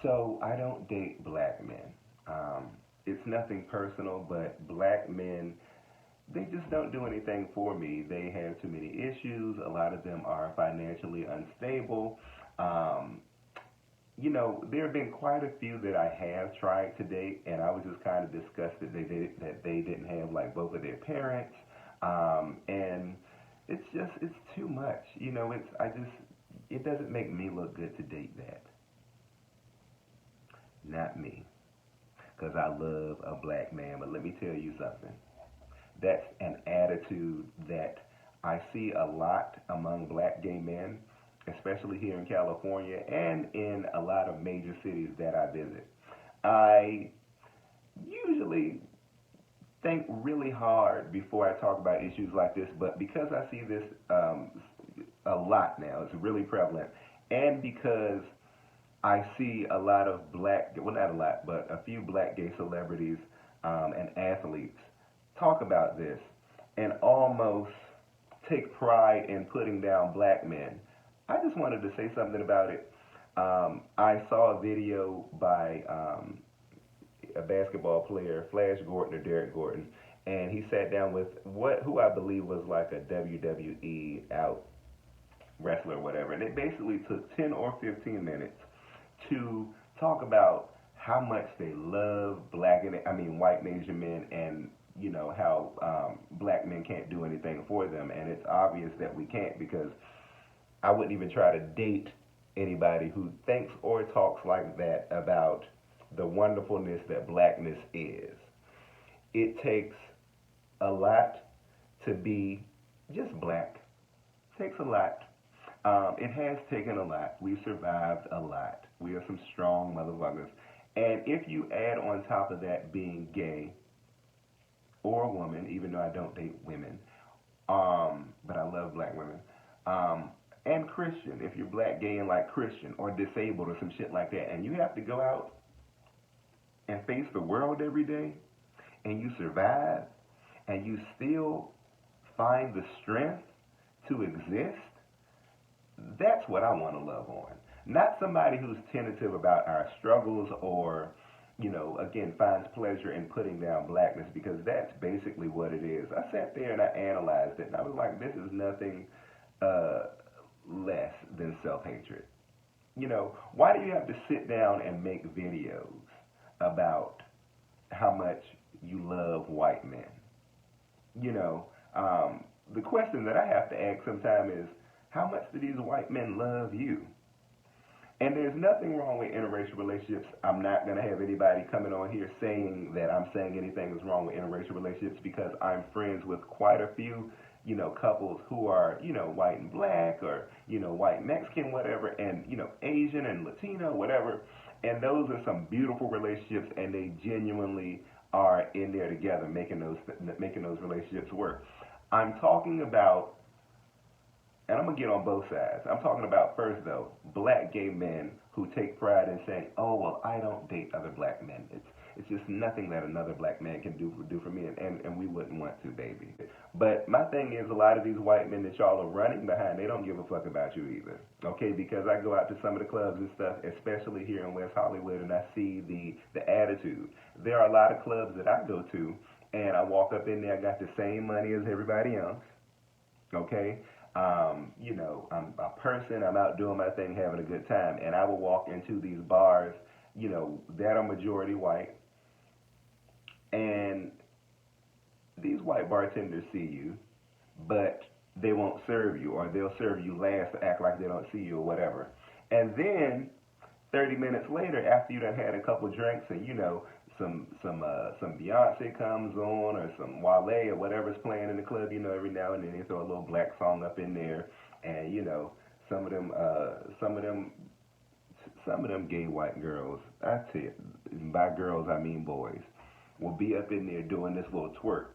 So I don't date black men. It's nothing personal, but black men, they just don't do anything for me. They have too many issues. A lot of them are financially unstable. Um, there have been quite a few that I have tried to date, and I was just kind of disgusted that they didn't have like both of their parents, and it's too much. It doesn't make me look good to date that. Not me, because I love a black man. But let me tell you something. That's an attitude that I see a lot among black gay men, especially here in California and in a lot of major cities that I visit. I usually think really hard before I talk about issues like this, but because I see this a lot now, it's really prevalent, and because I see a lot of black, well, not a lot, but a few black gay celebrities and athletes talk about this and almost take pride in putting down black men. I just wanted to say something about it. I saw a video by a basketball player, Flash Gordon or Derek Gordon, and he sat down with who I believe was like a WWE out wrestler or whatever, and it basically took 10 or 15 minutes to talk about how much they love white and Asian men, and how black men can't do anything for them, and it's obvious that we can't because I wouldn't even try to date anybody who thinks or talks like that about the wonderfulness that blackness is. It takes a lot to be just black. It takes a lot. It has taken a lot. We've survived a lot. We are some strong motherfuckers. And if you add on top of that being gay or a woman, even though I don't date women, but I love black women, and Christian, if you're black, gay, and like Christian, or disabled or some shit like that, and you have to go out and face the world every day, and you survive, and you still find the strength to exist, that's what I want to love on. Not somebody who's tentative about our struggles or, again, finds pleasure in putting down blackness, because that's basically what it is. I sat there and I analyzed it, and I was like, this is nothing uh, less than self-hatred. Why do you have to sit down and make videos about how much you love white men? You know, the question that I have to ask sometimes is, how much do these white men love you? And there's nothing wrong with interracial relationships. I'm not going to have anybody coming on here saying that I'm saying anything is wrong with interracial relationships, because I'm friends with quite a few, couples who are, white and black, or, white Mexican, whatever, and, Asian and Latino, whatever. And those are some beautiful relationships, and they genuinely are in there together making those relationships work. I'm talking about, and I'm going to get on both sides. I'm talking about, first, though, black gay men who take pride in saying, oh, well, I don't date other black men. It's just nothing that another black man can do for me, and we wouldn't want to, baby. But my thing is, a lot of these white men that y'all are running behind, they don't give a fuck about you either, okay? Because I go out to some of the clubs and stuff, especially here in West Hollywood, and I see the attitude. There are a lot of clubs that I go to, and I walk up in there, I got the same money as everybody else, okay? I'm a person, I'm out doing my thing, having a good time, and I will walk into these bars, that are majority white, and these white bartenders see you, but they won't serve you, or they'll serve you last to act like they don't see you or whatever. And then 30 minutes later, after you done had a couple drinks, and some Beyonce comes on, or some Wale or whatever's playing in the club, every now and then they throw a little black song up in there, and some of them gay white girls, I tell you, by girls I mean boys, will be up in there doing this little twerk.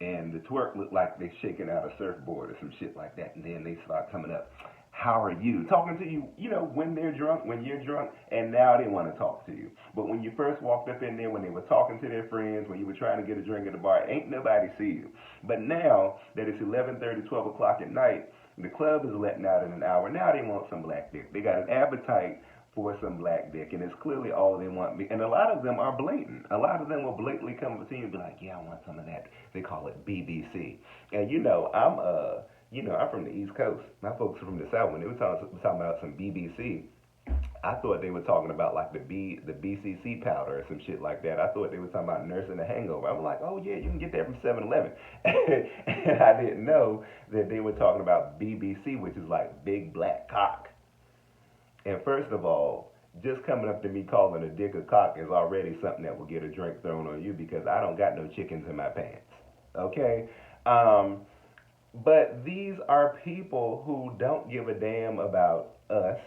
And the twerk look like they shaking out a surfboard or some shit like that, and then they start coming up. How are you? Talking to you, when they're drunk, when you're drunk, and now they want to talk to you. But when you first walked up in there, when they were talking to their friends, when you were trying to get a drink at the bar, ain't nobody see you. But now that it's 11:30, 12 o'clock at night, the club is letting out in an hour. Now they want some black dick. They got an appetite for some black dick, and it's clearly all they want. And a lot of them are blatant. A lot of them will blatantly come to you and be like, "Yeah, I want some of that." They call it BBC. And I'm from the East Coast. My folks are from the South. When they were talking about some BBC, I thought they were talking about like the BCC powder or some shit like that. I thought they were talking about nursing a hangover. I was like, oh yeah, you can get that from 7-Eleven. And I didn't know that they were talking about BBC, which is like big black cock. And first of all, just coming up to me calling a dick a cock is already something that will get a drink thrown on you because I don't got no chickens in my pants. Okay? Um, but these are people who don't give a damn about us.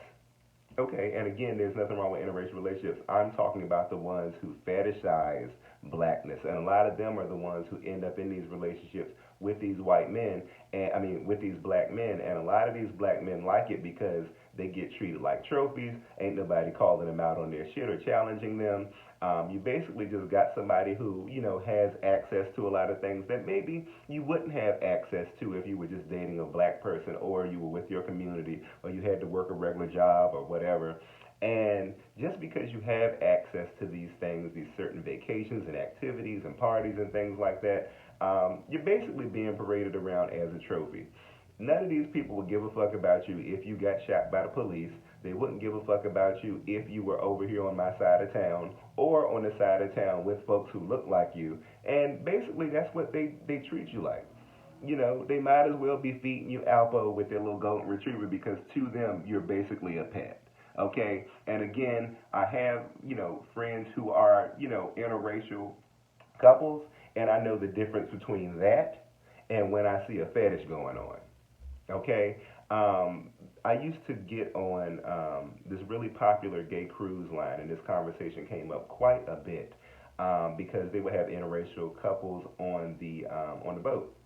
Okay, and again, there's nothing wrong with interracial relationships. I'm talking about the ones who fetishize blackness, and a lot of them are the ones who end up in these relationships with these white men, and I mean with these black men, and a lot of these black men like it because they get treated like trophies. Ain't nobody calling them out on their shit or challenging them. You basically just got somebody who has access to a lot of things that maybe you wouldn't have access to if you were just dating a black person or you were with your community or you had to work a regular job or whatever. And just because you have access to these things, these certain vacations and activities and parties and things like that, you're basically being paraded around as a trophy. None of these people would give a fuck about you if you got shot by the police. They wouldn't give a fuck about you if you were over here on my side of town or on the side of town with folks who look like you. And basically, that's what they treat you like. They might as well be feeding you Alpo with their little golden retriever because to them, you're basically a pet. Okay? And again, I have, friends who are, interracial couples, and I know the difference between that and when I see a fetish going on. Okay, I used to get on this really popular gay cruise line, and this conversation came up quite a bit because they would have interracial couples on the boat.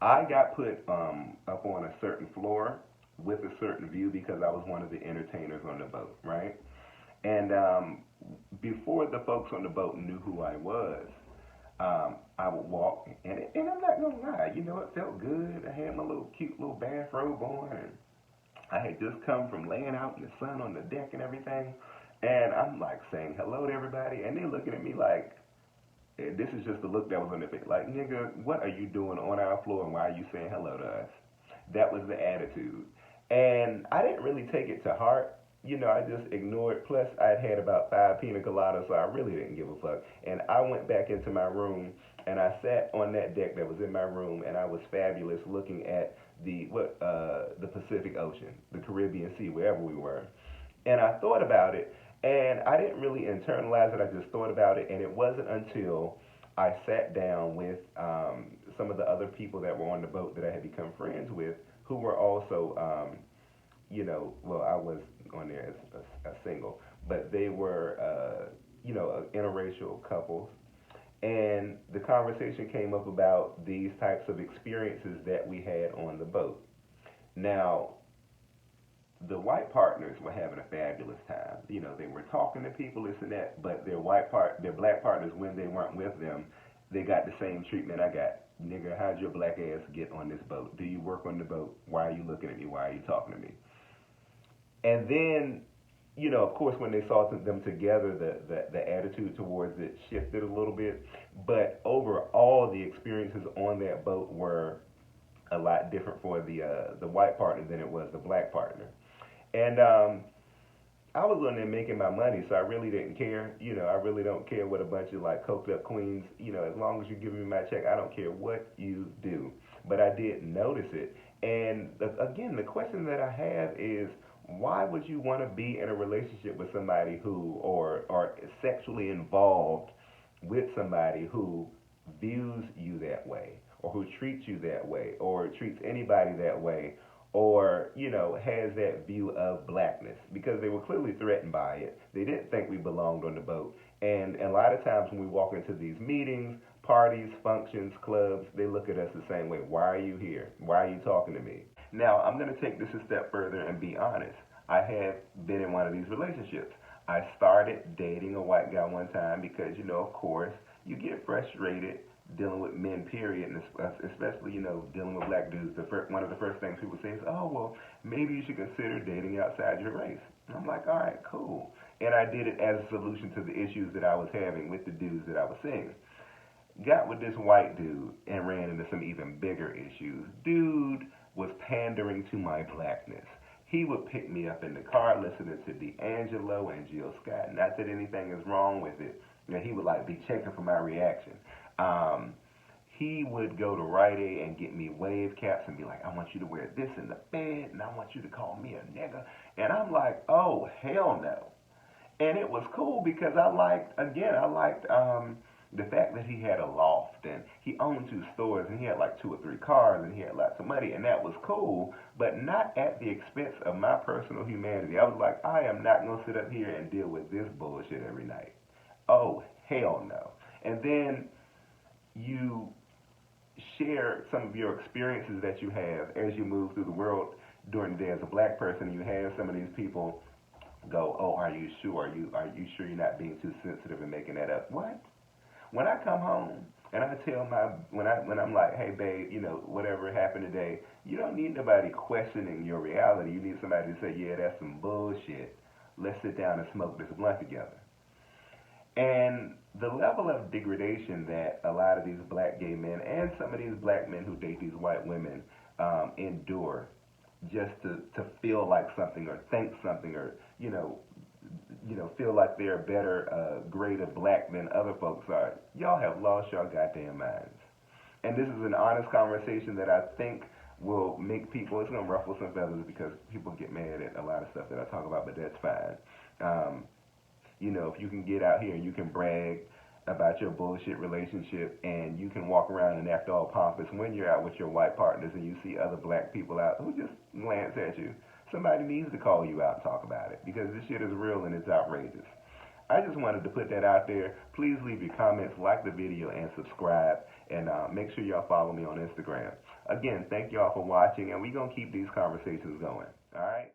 I got put up on a certain floor with a certain view because I was one of the entertainers on the boat, right? And before the folks on the boat knew who I was, I would walk, and I'm not gonna lie, it felt good. I had my little cute little bathrobe on, and I had just come from laying out in the sun on the deck and everything, and I'm like saying hello to everybody, and they're looking at me like, this is just the look that was on their face, like, nigga, what are you doing on our floor, and why are you saying hello to us? That was the attitude, and I didn't really take it to heart. I just ignored. Plus, I'd had about 5 pina coladas, so I really didn't give a fuck. And I went back into my room, and I sat on that deck that was in my room, and I was fabulous looking at the Pacific Ocean, the Caribbean Sea, wherever we were. And I thought about it, and I didn't really internalize it. I just thought about it, and it wasn't until I sat down with some of the other people that were on the boat that I had become friends with, who were also well, I was on there as a single, but they were, interracial couples. And the conversation came up about these types of experiences that we had on the boat. Now, the white partners were having a fabulous time. They were talking to people, this and that, but their black partners, when they weren't with them, they got the same treatment I got. Nigga, how'd your black ass get on this boat? Do you work on the boat? Why are you looking at me? Why are you talking to me? And then, of course, when they saw them together, the attitude towards it shifted a little bit. But overall, the experiences on that boat were a lot different for the white partner than it was the black partner. And I was on there making my money, so I really didn't care. I really don't care what a bunch of like coked up queens. As long as you give me my check, I don't care what you do. But I did notice it. And again, the question that I have is, why would you want to be in a relationship with somebody who, or sexually involved with somebody who views you that way, or who treats you that way, or treats anybody that way, or has that view of blackness? Because they were clearly threatened by it. They didn't think we belonged on the boat. And a lot of times when we walk into these meetings, parties, functions, clubs, they look at us the same way. Why are you here? Why are you talking to me? Now, I'm going to take this a step further and be honest. I have been in one of these relationships. I started dating a white guy one time because, of course, you get frustrated dealing with men, period, and especially, dealing with black dudes. One of the first things people say is, oh, well, maybe you should consider dating outside your race. And I'm like, all right, cool. And I did it as a solution to the issues that I was having with the dudes that I was seeing. Got with this white dude and ran into some even bigger issues. Dude was pandering to my blackness. He would pick me up in the car listening to D'Angelo and Jill Scott. Not that anything is wrong with it. You know, he would like be checking for my reaction. Um, he would go to Rite Aid and get me wave caps and be like, I want you to wear this in the bed, and I want you to call me a nigga. And I'm like, oh, hell no. And it was cool because I liked the fact that he had a loft and he owned two stores and he had like two or three cars and he had lots of money, and that was cool, but not at the expense of my personal humanity. I was like, I am not gonna sit up here and deal with this bullshit every night. Oh, hell no. And then you share some of your experiences that you have as you move through the world during the day as a black person. You have some of these people go, oh, are you sure? Are you sure you're not being too sensitive and making that up? What? When I come home and I tell my when I'm like, hey babe, you know, whatever happened today, you don't need nobody questioning your reality. You need somebody to say, yeah, that's some bullshit. Let's sit down and smoke this blunt together. And the level of degradation that a lot of these black gay men and some of these black men who date these white women endure just to feel like something or think something or feel like they're a better grade of black than other folks are. Y'all have lost your goddamn minds. And this is an honest conversation that I think will make people, it's going to ruffle some feathers because people get mad at a lot of stuff that I talk about, but that's fine. Um, if you can get out here and you can brag about your bullshit relationship and you can walk around and act all pompous when you're out with your white partners and you see other black people out who just glance at you, somebody needs to call you out and talk about it because this shit is real and it's outrageous. I just wanted to put that out there. Please leave your comments, like the video, and subscribe. And make sure y'all follow me on Instagram. Again, thank y'all for watching, and we're going to keep these conversations going. All right?